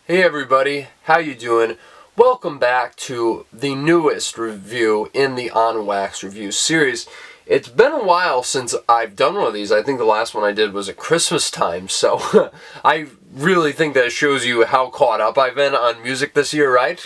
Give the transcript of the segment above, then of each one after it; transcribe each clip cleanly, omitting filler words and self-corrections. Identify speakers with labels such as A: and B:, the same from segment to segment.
A: Hey everybody, how you doing? Welcome back to the newest review in the On Wax review series. It's been a while since I've done one of these. I think the last one I did was at Christmas time, so I really think that shows you how caught up I've been on music this year, right?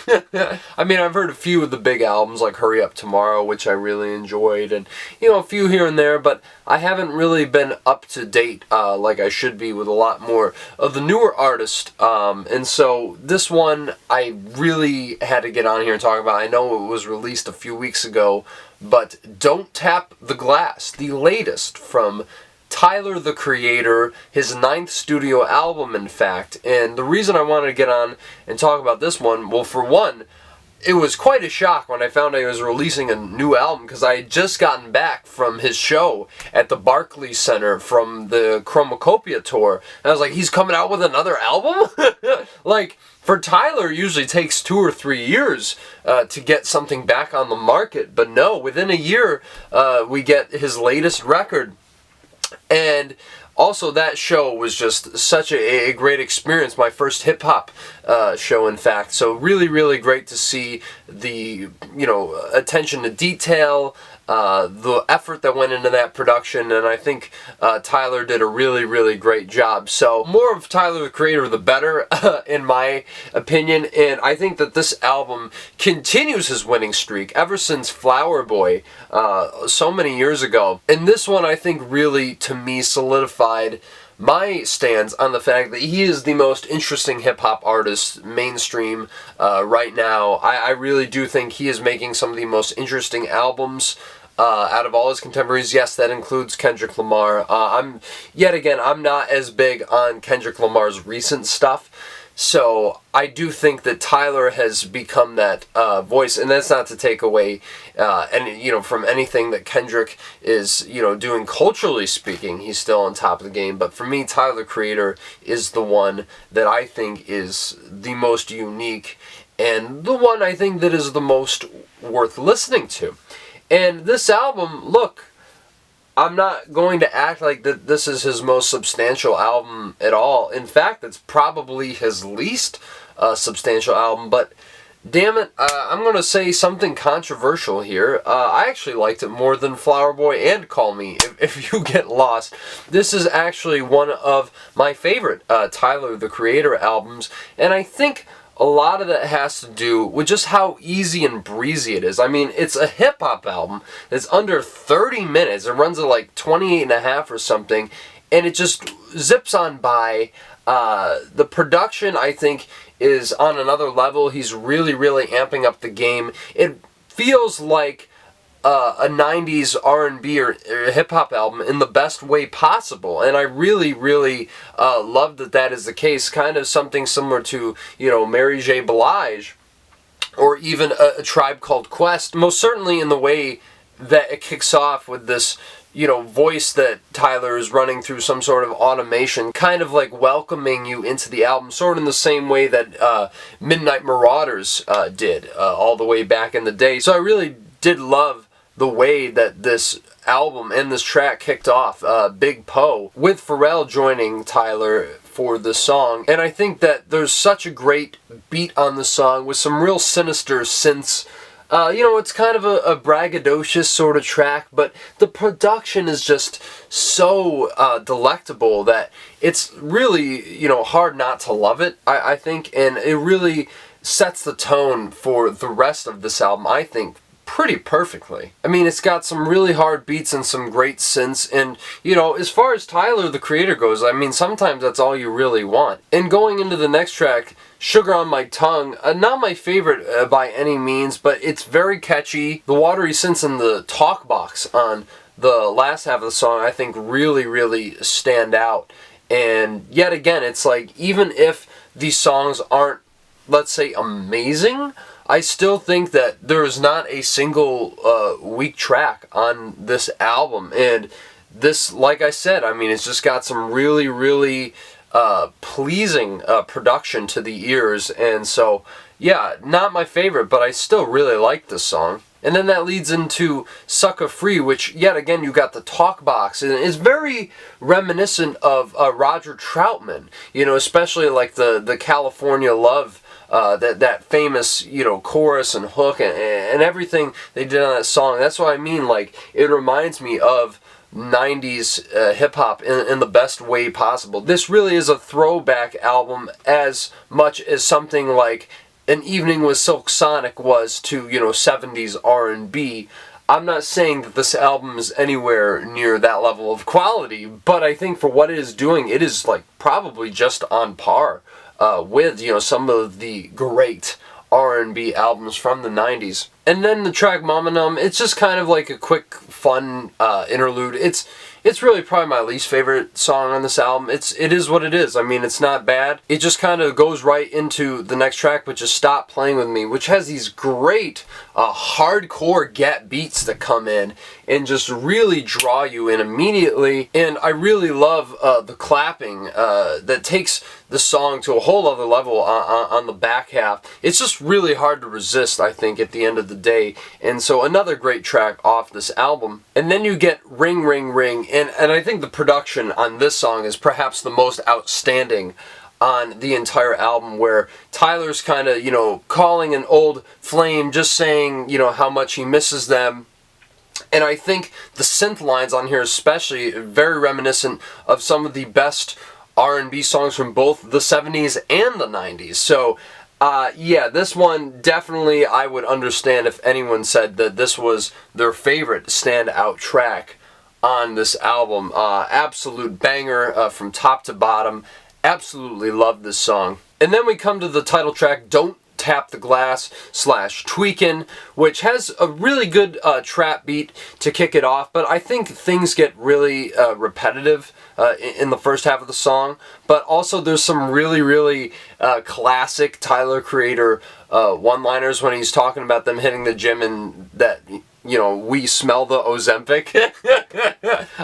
A: I mean, I've heard a few of the big albums like Hurry Up Tomorrow, which I really enjoyed, and a few here and there, but I haven't really been up to date like I should be with a lot more of the newer artists, and so this one I really had to get on here and talk about. I know it was released a few weeks ago, but Don't Tap the Glass, the latest from Tyler, the Creator, his 9th studio album, in fact. And the reason I wanted to get on and talk about this one, well, for one, it was quite a shock when I found out he was releasing a new album, because I had just gotten back from his show at the Barclays Center from the Chromacopia tour. And I was like, he's coming out with another album? Like, for Tyler, it usually takes 2 or 3 years to get something back on the market. But no, within a year, we get his latest record. And also, that show was just such a great experience. My first hip-hop show, in fact. So really, really great to see the, attention to detail, the effort that went into that production, and I think Tyler did a really, really great job. So more of Tyler, the Creator, the better, in my opinion, and I think that this album continues his winning streak ever since Flower Boy, so many years ago. And this one, I think, really, to me, solidified my stance on the fact that he is the most interesting hip-hop artist mainstream right now. I really do think he is making some of the most interesting albums out of all his contemporaries. Yes, that includes Kendrick Lamar. I'm not as big on Kendrick Lamar's recent stuff, so I do think that Tyler has become that voice, and that's not to take away from anything that Kendrick is doing culturally speaking. He's still on top of the game, but for me, Tyler, the Creator, is the one that I think is the most unique, and the one I think that is the most worth listening to. And this album, look, I'm not going to act like that this is his most substantial album at all. In fact, it's probably his least substantial album, but damn it, I'm going to say something controversial here. I actually liked it more than Flower Boy and Call Me, if you get lost. This is actually one of my favorite Tyler, the Creator albums, and I think a lot of that has to do with just how easy and breezy it is. I mean, it's a hip-hop album. It's under 30 minutes. It runs at like 28 and a half or something, and it just zips on by. The production, I think, is on another level. He's really, really amping up the game. It feels like a 90s R&B or hip-hop album in the best way possible, and I really, really love that is the case. Kind of something similar to, Mary J. Blige, or even a Tribe Called Quest, most certainly in the way that it kicks off with this, voice that Tyler is running through some sort of automation, kind of like welcoming you into the album, sort of in the same way that Midnight Marauders did all the way back in the day. So I really did love the way that this album and this track kicked off, Big Poe, with Pharrell joining Tyler for the song. And I think that there's such a great beat on the song with some real sinister synths. It's kind of a braggadocious sort of track, but the production is just so delectable that it's really, hard not to love it, I think, and it really sets the tone for the rest of this album, I think, pretty perfectly. I mean, it's got some really hard beats and some great synths, and, as far as Tyler, the Creator, goes, I mean, sometimes that's all you really want. And going into the next track, Sugar on My Tongue, not my favorite by any means, but it's very catchy. The watery synths in the talk box on the last half of the song, I think, really, really stand out. And yet again, it's like, even if these songs aren't, let's say, amazing, I still think that there is not a single weak track on this album. And this, like I said, I mean, it's just got some really, really pleasing production to the ears. And so, yeah, not my favorite, but I still really like this song. And then that leads into Sucka Free, which, yet again, you got the talk box. And it's very reminiscent of Roger Troutman, you know, especially like the California Love, that famous, you know, chorus and hook and everything they did on that song. That's what I mean, like, it reminds me of 90s hip-hop in the best way possible. This really is a throwback album as much as something like An Evening with Silk Sonic was to, you know, 70s R&B. I'm not saying that this album is anywhere near that level of quality, but I think for what it is doing, it is like probably just on par with, you know, some of the great R&B albums from the 90s. And then the track Mama Num, it's just kind of like a quick, fun interlude. It's really probably my least favorite song on this album. It is what it is. I mean, it's not bad. It just kind of goes right into the next track, which is Stop Playing With Me, which has these great hardcore get beats that come in and just really draw you in immediately. And I really love the clapping that takes the song to a whole other level on the back half. It's just really hard to resist, I think, at the end of the day. And so another great track off this album. And then you get Ring Ring Ring, and I think the production on this song is perhaps the most outstanding on the entire album, where Tyler's kind of, you know, calling an old flame, just saying, you know, how much he misses them. And I think the synth lines on here especially are very reminiscent of some of the best R&B songs from both the 70s and the 90s. So yeah, this one definitely I would understand if anyone said that this was their favorite standout track on this album. Absolute banger from top to bottom. Absolutely love this song. And then we come to the title track, Don't Tap the Glass / Tweakin', which has a really good trap beat to kick it off, but I think things get really repetitive in the first half of the song. But also there's some really, really classic Tyler Creator one-liners when he's talking about them hitting the gym and that, you know, we smell the Ozempic.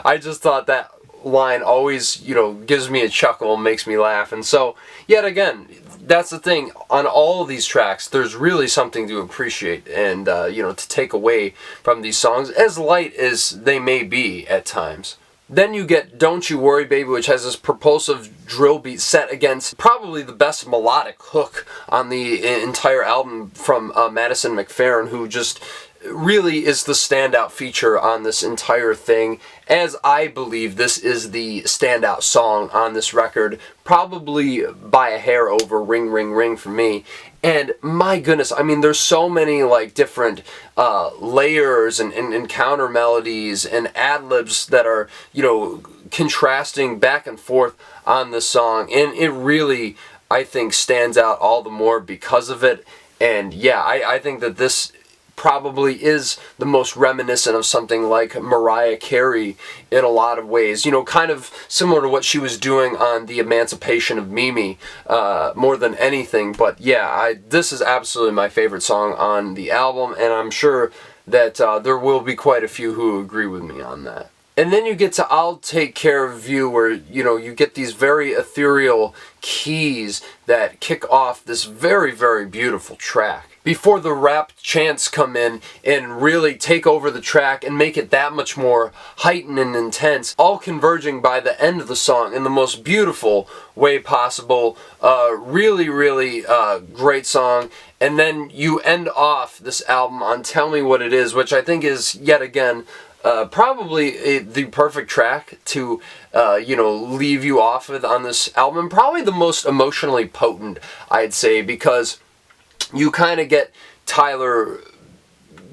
A: I just thought that line always, you know, gives me a chuckle and makes me laugh. And so, yet again, that's the thing. On all of these tracks, there's really something to appreciate and, you know, to take away from these songs, as light as they may be at times. Then you get Don't You Worry Baby, which has this propulsive drill beat set against probably the best melodic hook on the entire album from Madison McFerrin, who just really is the standout feature on this entire thing, as I believe this is the standout song on this record, probably by a hair over Ring Ring Ring for me. And my goodness, I mean, there's so many like different layers and counter melodies and ad-libs that are, you know, contrasting back and forth on this song, and it really, I think, stands out all the more because of it. And yeah, I think that this probably is the most reminiscent of something like Mariah Carey in a lot of ways. You know, kind of similar to what she was doing on The Emancipation of Mimi, more than anything. But yeah, this is absolutely my favorite song on the album, and I'm sure that there will be quite a few who agree with me on that. And then you get to I'll Take Care of You, where, you know, you get these very ethereal keys that kick off this very, very beautiful track, before the rap chants come in and really take over the track and make it that much more heightened and intense, all converging by the end of the song in the most beautiful way possible. Really, really great song. And then you end off this album on Tell Me What It Is, which I think is, yet again, probably the perfect track to, you know, leave you off with on this album. Probably the most emotionally potent, I'd say, because you kind of get Tyler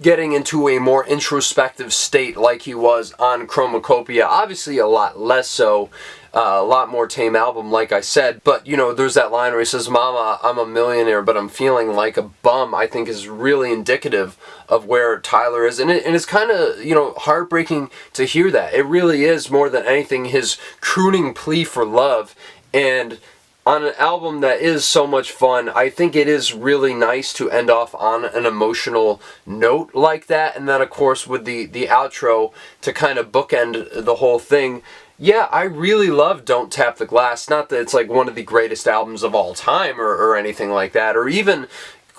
A: getting into a more introspective state like he was on Chromacopia. Obviously a lot less so, a lot more tame album, like I said. But, you know, there's that line where he says, Mama, I'm a millionaire, but I'm feeling like a bum, I think is really indicative of where Tyler is. And it's kind of, you know, heartbreaking to hear that. It really is, more than anything, his crooning plea for love. And on an album that is so much fun, I think it is really nice to end off on an emotional note like that. And then, of course, with the outro to kind of bookend the whole thing. Yeah, I really love Don't Tap the Glass. Not that it's like one of the greatest albums of all time or anything like that, or even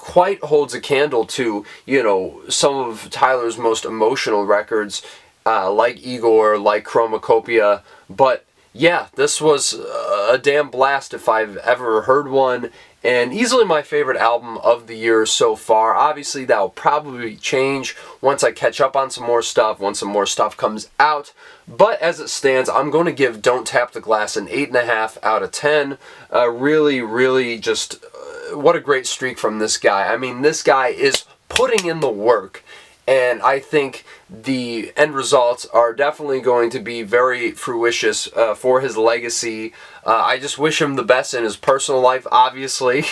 A: quite holds a candle to, you know, some of Tyler's most emotional records, like Igor, like Chromacopia. But yeah, this was a damn blast if I've ever heard one, and easily my favorite album of the year so far. Obviously, that will probably change once I catch up on some more stuff, once some more stuff comes out. But as it stands, I'm going to give Don't Tap the Glass an 8.5 out of 10. Really just, what a great streak from this guy. I mean, this guy is putting in the work. And I think the end results are definitely going to be very fruitious for his legacy. I just wish him the best in his personal life, obviously,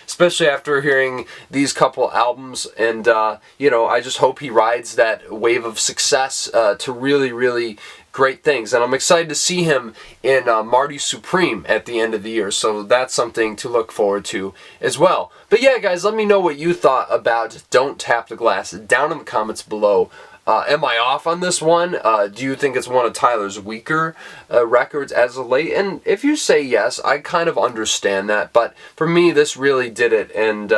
A: especially after hearing these couple albums. And, you know, I just hope he rides that wave of success to really great things. And I'm excited to see him in Marty Supreme at the end of the year. So that's something to look forward to as well. But yeah, guys, let me know what you thought about Don't Tap the Glass down in the comments below. Am I off on this one? Do you think it's one of Tyler's weaker records as of late? And if you say yes, I kind of understand that. But for me, this really did it. And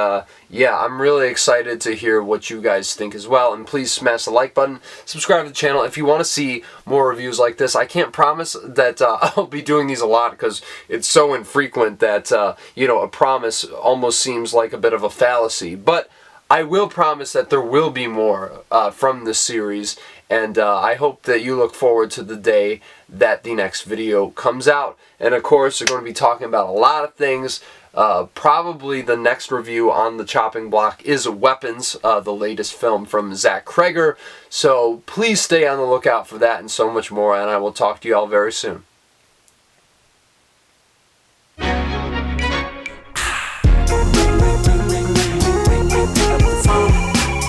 A: yeah, I'm really excited to hear what you guys think as well. And please smash the like button. Subscribe to the channel if you want to see more reviews like this. I can't promise that I'll be doing these a lot because it's so infrequent that, you know, a promise almost seems like a bit of a fallacy. But I will promise that there will be more from this series, and I hope that you look forward to the day that the next video comes out. And of course, we're going to be talking about a lot of things. Probably the next review on the chopping block is Weapons, the latest film from Zach Kreger. So please stay on the lookout for that and so much more, and I will talk to you all very soon.